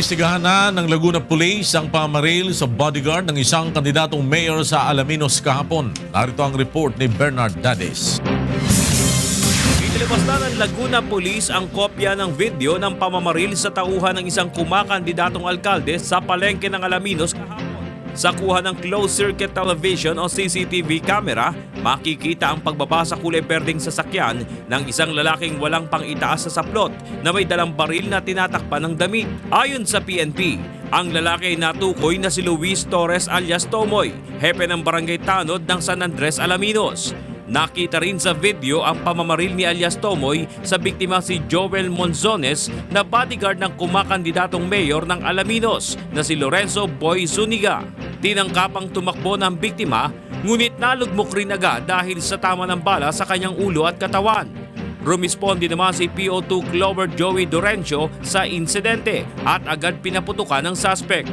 Iniimbestigahan na ng Laguna Police ang pamaril sa bodyguard ng isang kandidatong mayor sa Alaminos kahapon. Narito ang report ni Bernard Dades. Inilabas na ng Laguna Police ang kopya ng video ng pamamaril sa tauhan ng isang kumakandidatong alkalde sa palengke ng Alaminos kahapon. Sa kuha ng closed-circuit television o CCTV camera, makikita ang pagbaba sa kulay berdeng sasakyan ng isang lalaking walang pang-itaas sa saplot na may dalang baril na tinatakpan ng damit. Ayon sa PNP, ang lalaki ay natukoy na si Luis Torres alias Tomoy, hepe ng barangay Tanod ng San Andres, Alaminos. Nakita rin sa video ang pamamaril ni alias Tomoy sa biktima si Joel Monzones na bodyguard ng kumakandidatong mayor ng Alaminos na si Lorenzo Boy Zuniga. Tinangkapang tumakbo ng biktima ngunit nalugmok rin agad dahil sa tama ng bala sa kanyang ulo at katawan. Rumisponde naman si PO2 Clover Joey Dorencio sa insidente at agad pinaputukan ng suspect.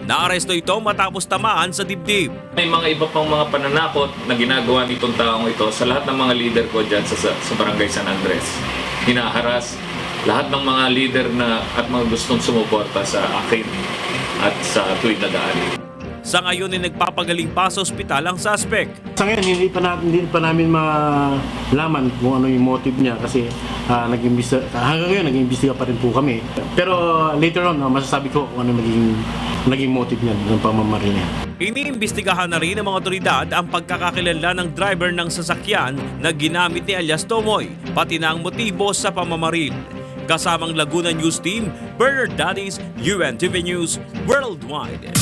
Naaresto ito matapos tamaan sa dibdib. May mga iba pang mga pananakot na ginagawa nitong taong ito sa lahat ng mga leader ko dyan sa Barangay San Andres. Hinaharas lahat ng mga leader na at mga gustong sumuporta sa akin at sa tuwid na daan. Sa ngayon ay nagpapagaling pa sa ospital ang suspect. Sa ngayon, hindi pa namin malaman kung ano yung motive niya kasi hanggang ngayon nag-iimbestiga pa rin po kami. Pero later on, masasabi ko kung ano naging motive niya ng pamamaril niya. Iniimbestigahan na rin ng mga otoridad ang pagkakakilala ng driver ng sasakyan na ginamit ni alias Tomoy, pati na ang motibo sa pamamaril. Kasamang Laguna News Team, Bernard Dades, UNTV News Worldwide.